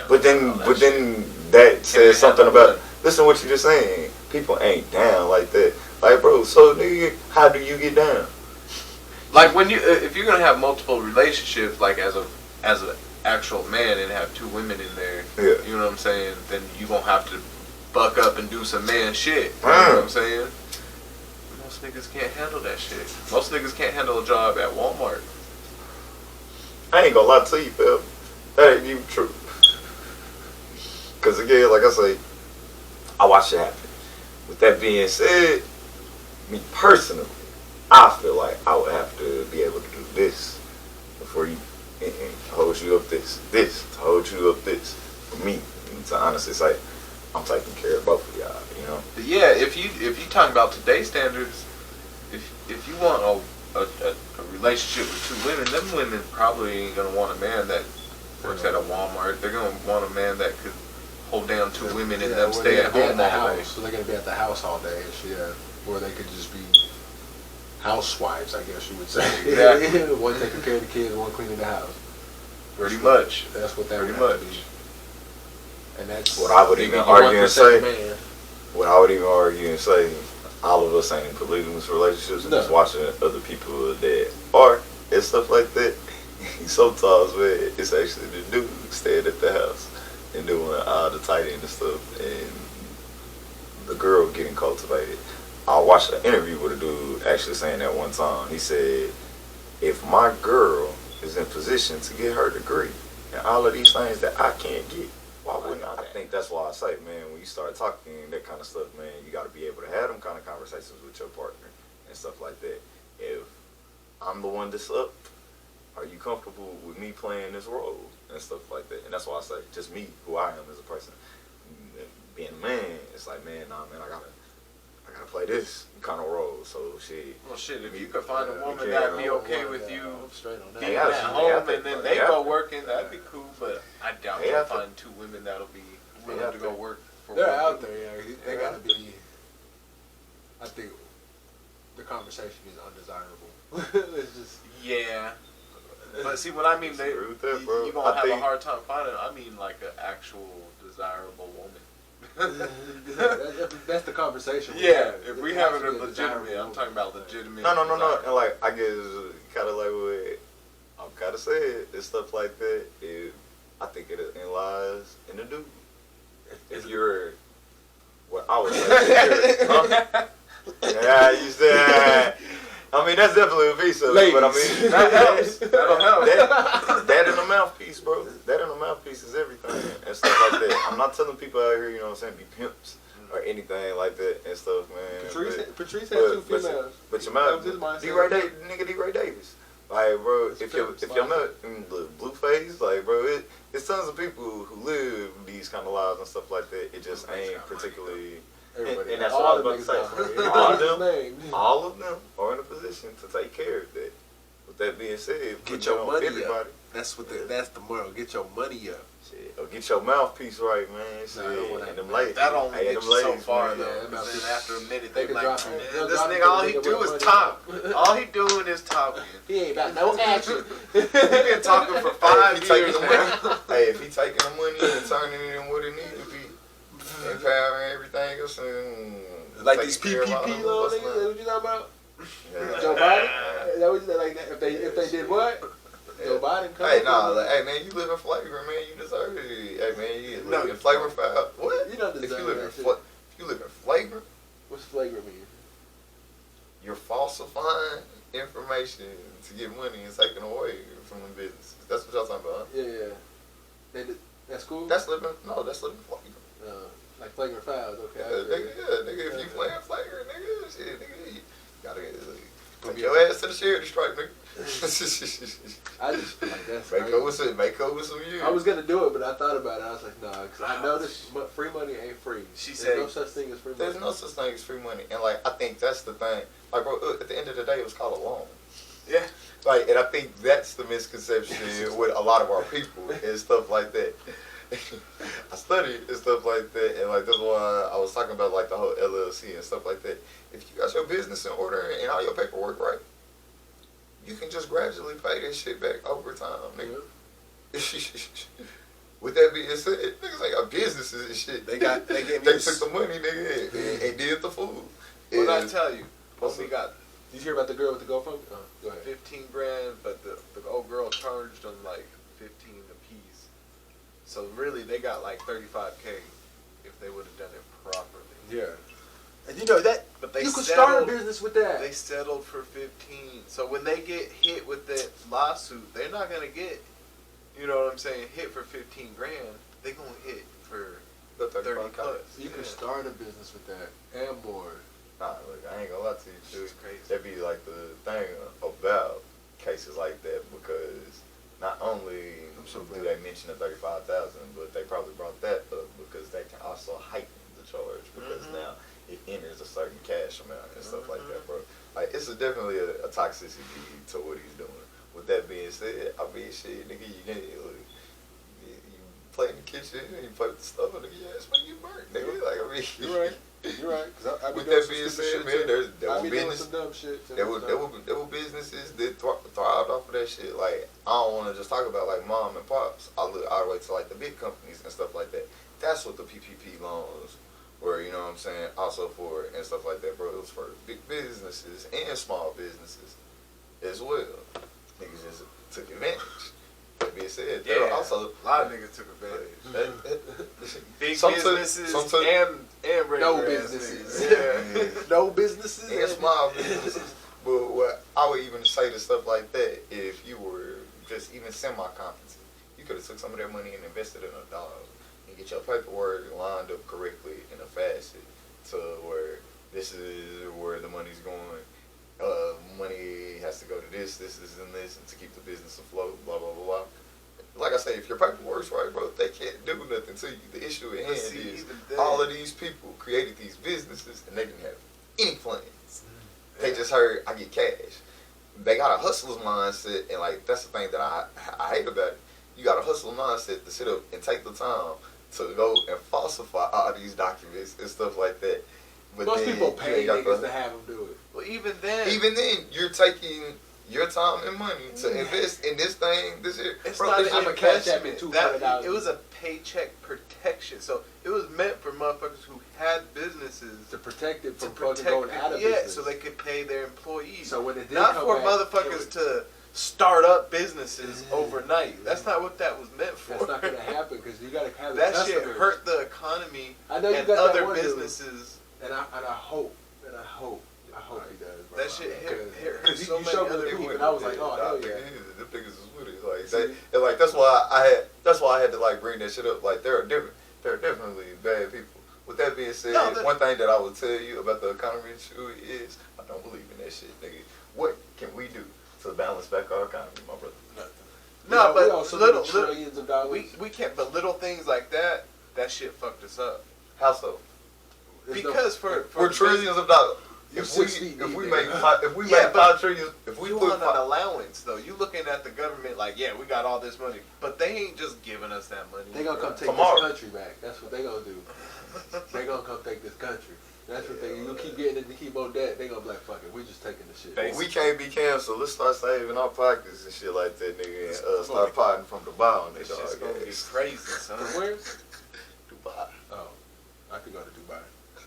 But then that says something about. Listen to what you just saying. People ain't down like that. Like, bro, so nigga, how do you get down? Like, when if you're gonna have multiple relationships, like as a actual man and have two women in there, you know what I'm saying, then you gonna have to buck up and do some man shit. You know what I'm saying? Most niggas can't handle that shit. Most niggas can't handle a job at Walmart. I ain't gonna lie to you, Phil. That ain't even true. Cause again, like I say, I watch it happen. With that being said, me personally, I feel like I would have to be able to do this before you hold you up this, to hold you up this. For me, to honestly say, I'm taking care of both of y'all, you know? Yeah, if you talking about today's standards, if you want a relationship with two women, them women probably ain't gonna want a man that works at a Walmart. They're gonna want a man that could hold down two women and them stay at home all day. So they're gonna be at the house all day, where they could just be housewives, I guess you would say. Exactly. One taking care of the kids, one cleaning the house. Pretty much. That's what that Pretty would have to much. be. And that's What I would even argue and say. What I would even argue and say, all of us ain't in polygamous relationships and just watching other people that are and stuff like that. Sometimes, man, it's actually the dude staying at the house and doing all the tidying and stuff, and the girl getting cultivated. I watched an interview with a dude actually saying that one time. He said, if my girl is in position to get her degree and all of these things that I can't get, why wouldn't I? I think that's why I say, man, when you start talking that kind of stuff, man, you got to be able to have them kind of conversations with your partner and stuff like that. If I'm the one that's up, are you comfortable with me playing this role and stuff like that? And that's why I say, just me, who I am as a person, being a man, it's like, man, nah, man, I gotta play this kind of role. So shit. Well, shit, if you could find a woman that'd be okay with you being at home and then they go working, that'd be cool. But I doubt you'll find two women that'll be willing to go work for. They're out there, yeah. They gotta be. I think the conversation is undesirable. It's just But see, what I mean, you're gonna have a hard time finding. I mean, like an actual desirable woman. That's the conversation. If we have it legitimate, I'm talking about legitimate. No. And like, I guess kind of like what I'm kind of saying and stuff like that. I think it lies in the dude. If you're, what I would say, yeah, you said. I mean, that's definitely a piece of it, but I mean, that helps. That'll help. That in the mouthpiece, bro. That in the mouthpiece is everything and stuff like that. I'm not telling people out here, you know what I'm saying, be pimps or anything like that and stuff, man. Patrice had two females. But your mouth, D-Ray Davis. Like, bro, if you're not in the blue phase, like, bro, it's tons of people who live these kind of lives and stuff like that. It just ain't particularly. And that's what I was about to say. All of them are in a position to take care of that. With that being said, get your money up. That's the moral. Get your money up. Shit. Or get your mouthpiece right, man. Shit. And them ladies. That only gets you so far, though. Then after a minute, they like, this nigga, all he do is talk. All he doing is talking. He ain't about no action. He been talking for 5 years now. Hey, if he taking the money and turning it in what it needs to be, empowering everything else, and like these PPP little niggas. That what you talking about? Joe Biden? Is that what you said? Like that? If they did what? Joe Biden. Hey, hey man, you live in flavor, man. You deserve it. Hey man, you live in flavor. What? You don't deserve if you live in flavor. What's flavor mean? You're falsifying information to get money and taking away from the business. That's what y'all talking about. Huh? Yeah. That's cool. That's living flavor. Like flagrant fouls, okay. Nigga, if you playing flagrant, nigga, shit, nigga, you gotta take your ass to the charity stripe, nigga. I just feel like that's make up with some you. I was gonna do it, but I thought about it. I was like, nah, because I know this free money ain't free. There's no such thing as free money. There's no such thing as free money, and like I think that's the thing. Like, bro, at the end of the day, it was called a loan. Yeah. Like, and I think that's the misconception with a lot of our people and stuff like that. I studied and stuff like that, and like that's why I was talking about like the whole LLC and stuff like that. If you got your business in order and all your paperwork right, you can just gradually pay this shit back over time, nigga. With that being said, niggas ain't got businesses and shit. They took the money, nigga, and did the food. What I tell you, what we got. Did you hear about the girl with the GoFundMe? Go ahead. 15 grand, but the old girl charged them like 15 apiece. So really, they got like 35K if they would have done it properly. Yeah. And you know that, but they you could start a business with that. They settled for 15. So when they get hit with that lawsuit, they're not gonna get, you know what I'm saying, hit for 15 grand. They gonna hit for 30 plus. You can start a business with that and more. Nah, look, I ain't gonna lie to you, dude. It's crazy. That'd be like the thing about cases like that, because not only do they mention the 35,000, but they probably brought that up because they can also heighten the charge because now it enters a certain cash amount and stuff like that, bro. Like, it's definitely a toxicity to what he's doing. With that being said, I mean, shit, nigga, you play in the kitchen and you play with the stove, nigga, your ass might get burnt, nigga. Like, I mean, You're right. You're right. Cause I be with doing that some being stupid said, shit man, too. there I were be doing business. some dumb shit. There were businesses that thrived off of that shit. Like, I don't want to just talk about like mom and pops. I look all the way to like the big companies and stuff like that. That's what the PPP loans were. You know what I'm saying? Also for and stuff like that, bro. It was for big businesses and small businesses as well. Niggas just took advantage. That being said, there were also a lot of niggas took advantage. Big some businesses took, and no regular businesses. Yeah. No businesses and small businesses. But what I would even say to stuff like that, if you were just even semi-competent, you could have took some of that money and invested in a dog and get your paperwork lined up correctly in a facet to where this is where the money's going. Money has to go to this, and this, and to keep the business afloat, blah, blah, blah, blah. Like I say, if your paperwork's right, bro, they can't do nothing to you. The issue at hand is all of these people created these businesses and they didn't have any plans. They just heard, I get cash. They got a hustler's mindset, and like that's the thing that I hate about it. You got a hustler mindset to sit up and take the time to go and falsify all these documents and stuff like that. But most people pay niggas to to have them do it. Well, even then, you're taking your time and money to invest in this thing this year. it's Bro, not it's an your cash app investment. at $200. It was a paycheck protection. So it was meant for motherfuckers who had businesses To protect it to from fucking protect going out of yeah, business. so they could pay their employees. So when it did not come for back, motherfuckers to start up businesses overnight. That's not what that was meant for. That's not going to happen because you got to have the That shit customers. hurt the economy I know you and got that other one dude. businesses. And I hope he does. Bro. That shit hurt Because so you many showed me other the people. proof, and I was like, oh hell yeah. Them niggas is with it. Like, and like that's why I had to like bring that shit up. Like there are definitely bad people. With that being said, one thing that I would tell you about the economy issue is I don't believe in that shit, nigga. What can we do to balance back our economy, my brother? Nothing. No, we but also little trillions of dollars. we can't. But little things like that shit fucked us up. How so? Because for We're trillions of dollars. You're If we 6 feet if deep, we nigga. make Yeah, but 5 trillion, if we you put want an 5, allowance though. You looking at the government like, yeah, we got all this money, but they ain't just giving us that money. They gonna come take Tomorrow. this country back. That's what they gonna do. They gonna come take this country. That's what they. You keep getting it to keep on debt. They gonna be like, fuck it. We just taking the shit. we can't be canceled. Let's start saving our pockets and shit like that, nigga, and start potting from Dubai on This this shit's dog. gonna be crazy, son. From where? Dubai. Oh, I could go to Dubai.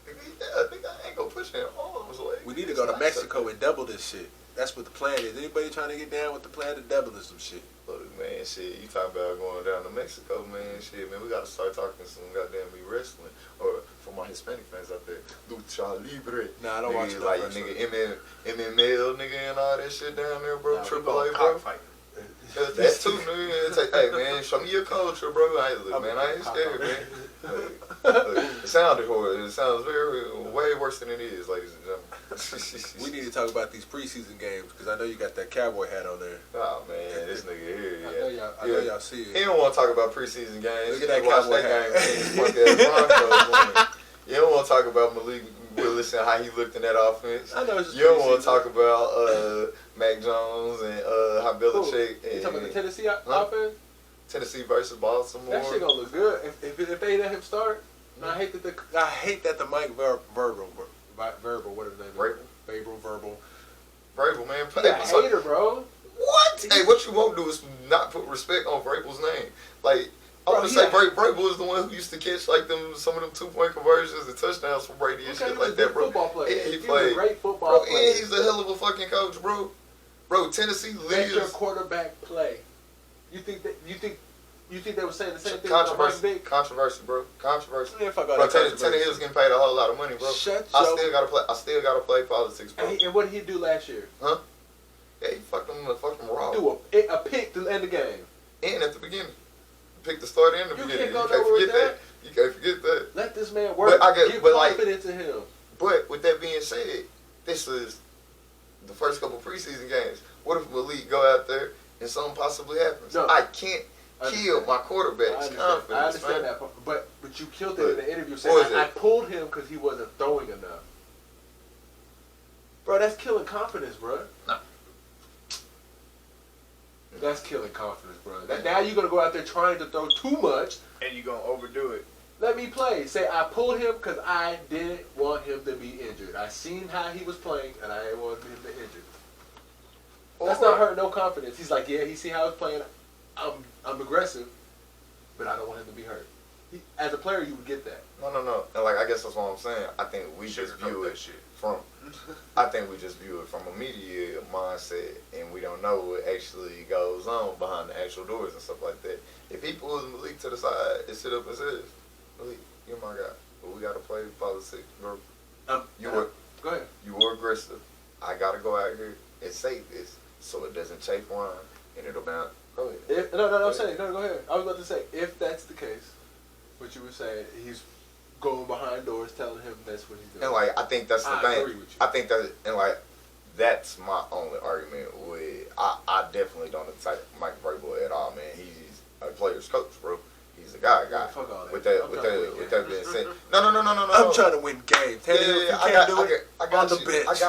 Yeah, I think I ain't gonna push it arms away. We need to go to Mexico and double this shit. That's what the plan is. Anybody trying to get down with the plan to double this some shit? Look, man, shit, you talking about going down to Mexico, man, shit, man, we gotta start talking some goddamn be wrestling. Or for my Hispanic fans out there, lucha libre. Nah, I don't watch nigga, no like wrestling. nigga MML, nigga, and all that shit down there, bro. Nah, we Triple going A, bro. cockfighting. That's too, nigga. It's like, hey, man, show me your culture, bro. Look, man, I ain't scared, man. Look, it sounded horrible. It sounds way worse than it is, ladies and gentlemen. We need to talk about these preseason games because I know you got that cowboy hat on there. Oh man, this nigga here, I know y'all see He it. don't want to talk about preseason games. Look at that He watch cowboy that hat. game. Fuck that Broncos, man. You don't want to talk about Malik Willis and how he looked in that offense. I know it's just You don't want preseason. to talk about Mac Jones and how Belichick You talking about the and Tennessee offense? Tennessee versus Baltimore. That shit gonna look good if they let him start. I hate that the Mike Verbal, whatever his name is. Verbal. Vrabel, man. Yeah, hater, bro. What? Hey, what you won't do is not put respect on Vrabel's name. Like, I Bro, want to say yeah. Vrabel is the one who used to catch like some of them 2-point conversions and touchdowns from Brady and shit like that, bro. Football player. Yeah, he was played. a great football Bro, player. and he's a hell of a fucking coach, bro. Bro, Tennessee Let your lives. quarterback play. You think they were saying the same thing about Mike Vick? Controversy, bro. Controversy. Yeah, fuck all Bro, that controversy. Tannehill's getting paid a whole lot of money, bro. Shut I your- still gotta play politics, bro. And what did he do last year? Huh? Yeah, he fucked him raw. Do a pick to end the game. And at the beginning. Pick the start and the You beginning. can't go You can't nowhere with forget that. You can't forget that. Let this man work. But Give confidence to him. But with that being said, this is the first couple preseason games. What if Malik go out there and something possibly happens? No. I can't kill my quarterback's confidence, I understand man. that part, but you killed it in the interview What saying was I it? pulled him because he wasn't throwing enough. Bro, that's killing confidence, bro. That's killing confidence, bro. Now you're gonna go out there trying to throw too much, And you gonna overdo it. let me play. Say I pulled him because I didn't want him to be injured. I seen how he was playing, and I didn't want him to be injured. That's not hurting no confidence. He's like, yeah, he see how I was playing. I'm aggressive, but I don't want him to be hurt. As a player, you would get that. No. And like, I guess that's what I'm saying. I think we just view it from. I think we just view it from a media mindset, and we don't know what actually goes on behind the actual doors and stuff like that. If he pulls Malik to the side and sit up and says, "Malik, you're my guy, but we gotta play politics, bro. Go ahead. You were aggressive. I gotta go out here and say this so it doesn't chafe Ron, and it'll bounce." Go ahead. No, I'm saying, no, go ahead. I was about to say, if that's the case, what you were saying, he's going behind doors telling him that's what he's doing. And like, I think that's the I thing. agree with you. I think that, and like, that's my only argument with. I definitely don't attack Mike Vrabel at all, man. He's a player's coach, bro. He's a guy. Fuck all that. With that being said, no. I'm trying to win games. Tell him if you can't do it, I got on you. the bench.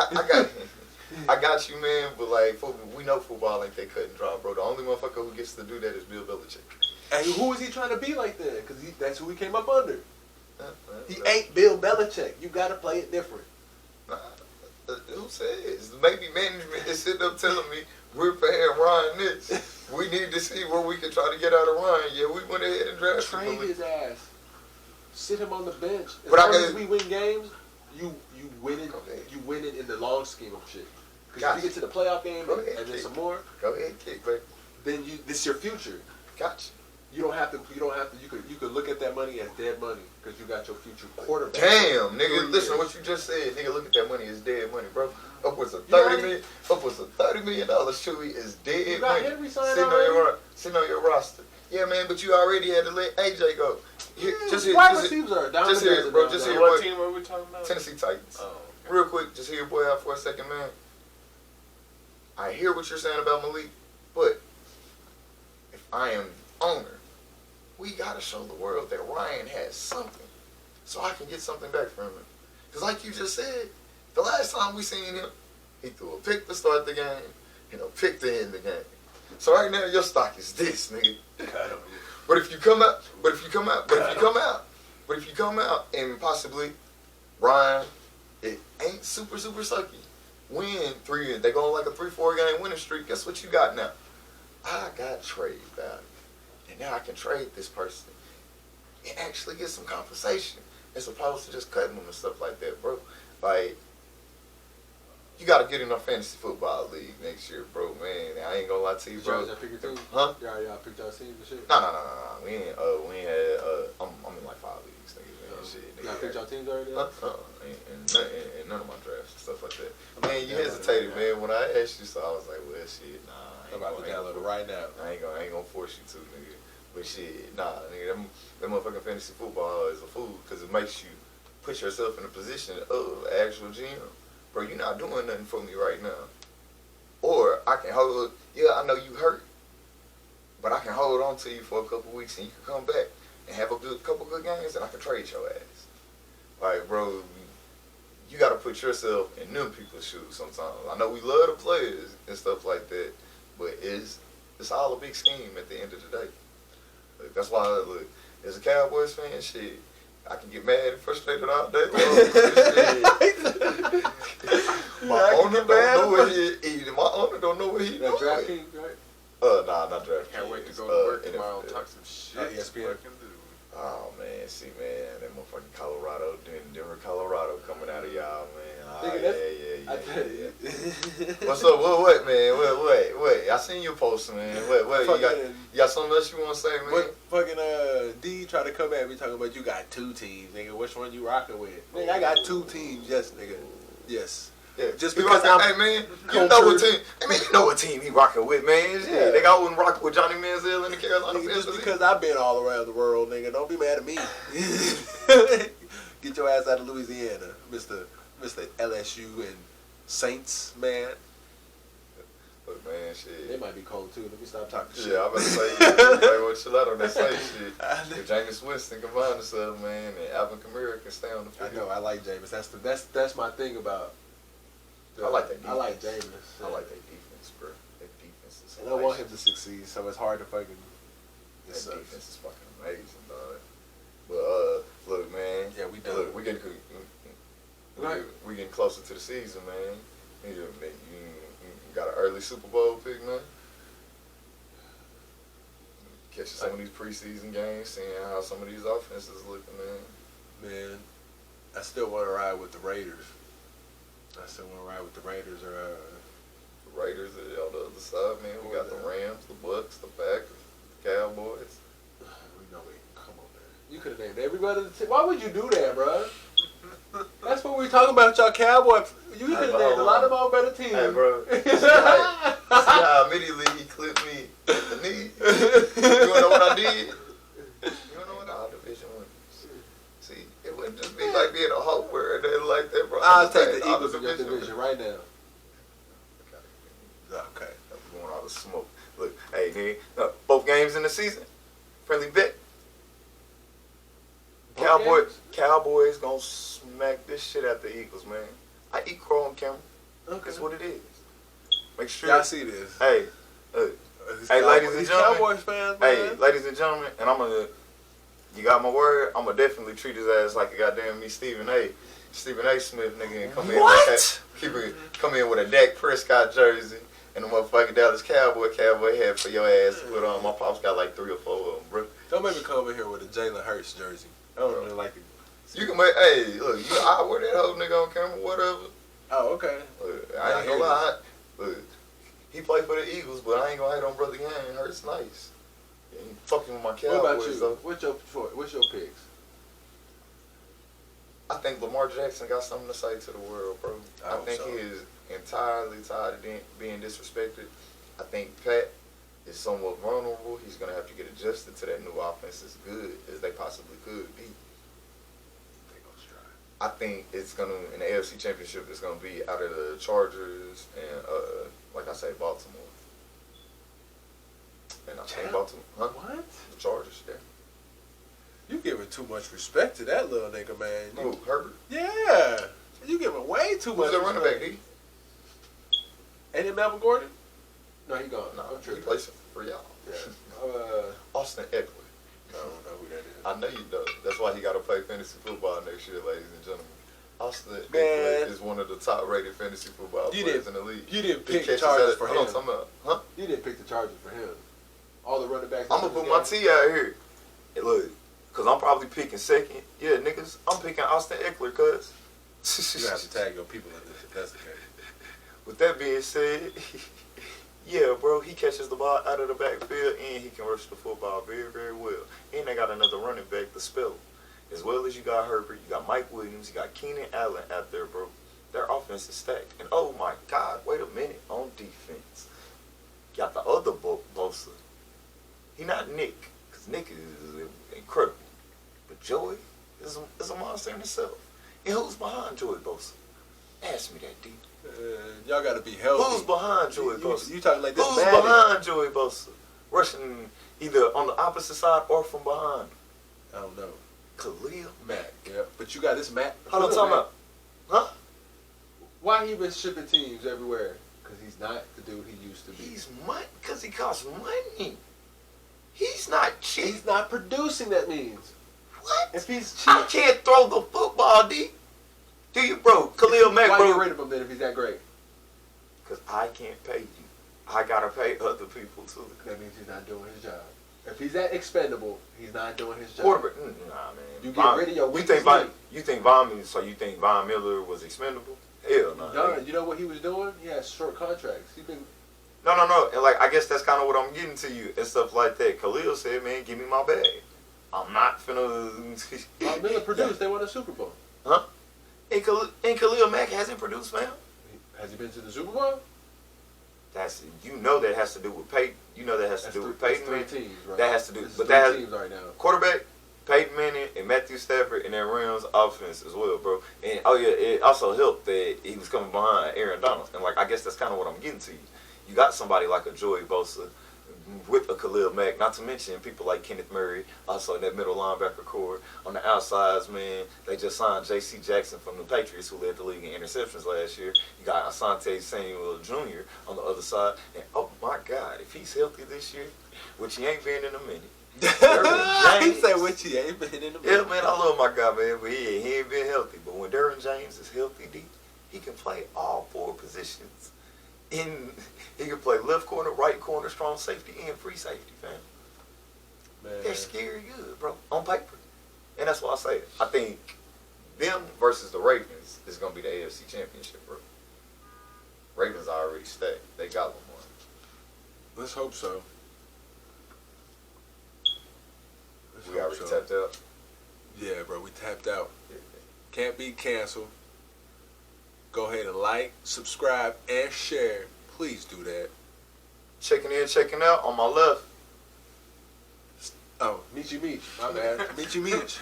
I got you, man. But like, we know football ain't that cut and dry, bro. The only motherfucker who gets to do that is Bill Belichick. And who is he trying to be like that? Because that's who he came up under. He ain't Bill Belichick. You got to play it different. Who says? Maybe management is sitting up telling me we're paying Ryan this. We need to see where we can try to get out of Ryan. Yeah, we went ahead and drafted Train him. his ass. Sit him on the bench. As But long as we win games, you win it. Okay. You win it in the long scheme of shit. Because Gotcha. if you get to the playoff game Go ahead, and then kick. some more, Go ahead, kick, baby. then this your future. Gotcha. You don't have to. You could look at that money as dead money because you got your future quarterback. Damn, nigga, 3 listen to years. what you just said. Nigga, look at that money. It's dead money, bro. Upwards of You got $30 million. Upwards of $30 million. Chewy is dead You got money. Henry signed Sitting on your roster. Yeah, man, but you already had to let AJ go. Wide receivers are down. just hear it, bro. Just hear it, What boy. team are we talking about? Tennessee Titans. Oh, okay. Real quick, just hear your boy out for a second, man. I hear what you're saying about Malik, but if I am the owner, we gotta show the world that Ryan has something, so I can get something back from him. Cause like you just said, the last time we seen him, he threw a pick to start the game, and a pick to end the game. So right now your stock is this, nigga. But if you come out, and possibly Ryan, it ain't super sucky. Win 3, they go on like a 3-4 game winning streak. Guess what you got now? I got trade value. And now I can trade this person and actually get some compensation as opposed to just cutting them and stuff like that, bro. Like, you got to get in a fantasy football league next year, bro, man. I ain't gonna lie to you, bro. Y'all pick your team? Huh? Y'all picked y'all team and shit? No. We ain't had, I'm in like 5 leagues, nigga, man. Shit, nigga. Y'all picked y'all teams already? And none of my drafts and stuff like that. Man, you hesitated, man. When I asked you, so I was like, well, shit, nah. I'm about to download it right now. I ain't gonna force you to, nigga. But shit, nah, nigga, that motherfucking fantasy football is a fool because it makes you put yourself in a position of actual GM. Bro, you're not doing nothing for me right now. Or I can hold, yeah, I know you hurt, but I can hold on to you for a couple weeks and you can come back and have a couple good games and I can trade your ass. Like, bro, you got to put yourself in them people's shoes sometimes. I know we love the players and stuff like that, but it's all a big scheme at the end of the day. Like, that's why, look, as a Cowboys fan, shit, I can get mad and frustrated all day long. My owner don't know what he doing. DraftKings, right? Nah, not DraftKings. Can't wait to go to work tomorrow and NFL. talk some shit. ESPN. Fucking dude. Oh man, see man, that motherfucking Colorado, Denver, Colorado coming out of y'all, man. Nigga, I tell you. What's up? What, man? Wait. I seen your post, man. What? You got something else you want to say, man? What fucking D tried to come at me talking about you got 2 teams, nigga. Which one you rocking with? Nigga, I got 2 teams, yes, nigga. Yes. Yeah, just he because hey man, you know what team? Hey man, you know what team he rocking with, man? Yeah, they got one rocking with Johnny Manziel in the Carolina Nigga, Panthers. just because I've been all around the world, nigga, don't be mad at me. Get your ass out of Louisiana, Mr. LSU and Saints, man. But man, shit. They might be cold too. Let me stop talking shit. Yeah, I'm about to say, well, chill out on that same shit. If Jameis Winston combine himself, man, and Alvin Kamara can stay on the field. I know, I like Jameis. That's my thing about. I like that defense. I like Jameis. I like that defense, bro. That defense defense is And I want him to succeed, so it's hard to fucking. That defense is fucking amazing, dog. But look, man. Yeah, we done. Look, we getting closer to the season, man. You got an early Super Bowl pick, man. Catching some of these preseason games, seeing how some of these offenses looking, man. Man, I still want to ride with the Raiders. Or The Raiders are on the other side, man. We got the Rams, the Bucks, the Packers, the Cowboys. we know we come on, man. You could have named everybody. Why would you do that, bro? That's what we talking about, y'all Cowboys. You could have named a lot of our better teams. Hey, bro. See how immediately he clipped me at the knee? You wanna know what I did? You wanna know what our division was? See, it wouldn't just be like being a hope where they like that, bro. I'll take the Eagles in your division right now. Okay. I'm going all the smoke. Look, hey, nigga, both games in the season, friendly bet. Cowboys gonna smack this shit at the Eagles, man. I eat crow on camera. Okay. That's what it is. Make sure y'all see this. Hey, hey, ladies and gentlemen. Cowboys fans, man. Hey, ladies and gentlemen, and you got my word, I'm gonna definitely treat his ass like a goddamn me Stephen A. Smith nigga and come in with a Dak Prescott jersey and the motherfucking Dallas Cowboy hat for your ass to put on. My pops got like 3 or 4 of them, bro. Don't make me come over here with a Jalen Hurts jersey. I don't really like it. You can make, hey, look, I wear that whole nigga on camera, whatever. Oh, okay. I ain't gonna lie. Look, he played for the Eagles, but I ain't gonna hate on Brother Gang. Hurts nice. Yeah, he fucking with my Cowboys. What about you? Though. What's your picks? I think Lamar Jackson got something to say to the world, bro. I think he is entirely tired of being disrespected. I think Pat is somewhat vulnerable. He's going to have to get adjusted to that new offense as good as they possibly could be. I think it's going to, in the AFC Championship, it's going to be out of the Chargers and, like I say, Baltimore. And I think Baltimore. Huh? What? The Chargers, yeah. You giving too much respect to that little nigga, man. Who, Herbert? Yeah. You giving way too much. Who's the running back, D? Ain't it Melvin Gordon? No, he gone. No, I'm tripping. He plays for y'all. Yeah. Austin Eckler. I don't know who that is. I know you don't. That's why he got to play fantasy football next year, ladies and gentlemen. Austin Eckler is one of the top-rated fantasy football players in the league. You didn't pick the Chargers for him. Huh? You didn't pick the Chargers for him. All the running backs. I'm going to put my T out here. Hey, look, because I'm probably picking second. Yeah, niggas, I'm picking Austin Eckler, cuz. You have to tag your people in this if that's the case. With that being said, yeah, bro, he catches the ball out of the backfield and he can rush the football very, very well. And they got another running back to spell. As well as you got Herbert, you got Mike Williams, you got Keenan Allen out there, bro. Their offense is stacked. And oh my God, wait a minute, on defense. Got the other Bosa. He not Nick, because Nick is incredible. But Joey is a monster in himself. And who's behind Joey Bosa? Ask me that, D. Y'all got to be healthy. Who's behind Joey Bosa? You talking like this? Who's behind Joey Bosa? Rushing either on the opposite side or from behind. I don't know. Khalil Mack. Yeah, but you got this Matt. Hold on, talking about? Huh? Why he been shipping teams everywhere? Because he's not the dude he used to be. He's money because he costs money. He's not cheap. He's not producing. That means what? If he's cheap, I can't throw the football, D. Do you, bro? Khalil Mack, bro. Why get rid of him then if he's that great? Because I can't pay you. I gotta pay other people too. That means he's not doing his job. If he's that expendable, he's not doing his job. Quarterback, nah, man. You get rid of your weakest link. You think Von Miller was expendable? Hell no. No, you know what he was doing? He had short contracts. He's been. No. And like, I guess that's kind of what I'm getting to you and stuff like that. Khalil said, "Man, give me my bag. I'm not finna." Von Miller produced. They won a Super Bowl. Huh? And Khalil Mack hasn't produced, fam. Has he been to the Super Bowl? That has to do with Peyton. You know that has to do with Peyton. Three teams, right? That has to do, but that has teams right now. Quarterback, Peyton Manning and Matthew Stafford and then Rams offense as well, bro. And it also helped that he was coming behind Aaron Donald. And like, I guess that's kind of what I'm getting to you. You got somebody like a Joey Bosa with a Khalil Mack, not to mention people like Kenneth Murray, also in that middle linebacker core. On the outsides, man, they just signed J.C. Jackson from the Patriots, who led the league in interceptions last year. You got Asante Samuel Jr. on the other side. And oh my my God, if he's healthy this year, which he ain't been in a minute. He said which he ain't been in a minute. Yeah, man, I love my guy, man, but he ain't been healthy. But when Derwin James is healthy, D, he can play all 4 positions. He can play left corner, right corner, strong safety, and free safety, fam. Man. They're scary good, bro, on paper. And that's why I say it. I think them versus the Ravens is going to be the AFC Championship, bro. Ravens are already stacked. They got Lamar. Let's hope so. We already tapped out. Yeah, bro, we tapped out. Yeah. Can't be canceled. Go ahead and like, subscribe, and share. Please do that. Checking in, checking out. On my left, Oh, Michi Meech. My bad. Michi Meech.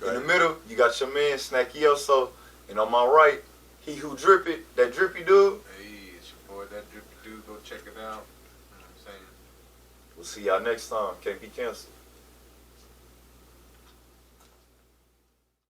in the middle, you got your man Snacky Oso, and on my right, he who drip it, that drippy dude. Hey, it's your boy, that drippy dude. Go check it out. You know what I'm saying? We'll see y'all next time. Can't be canceled.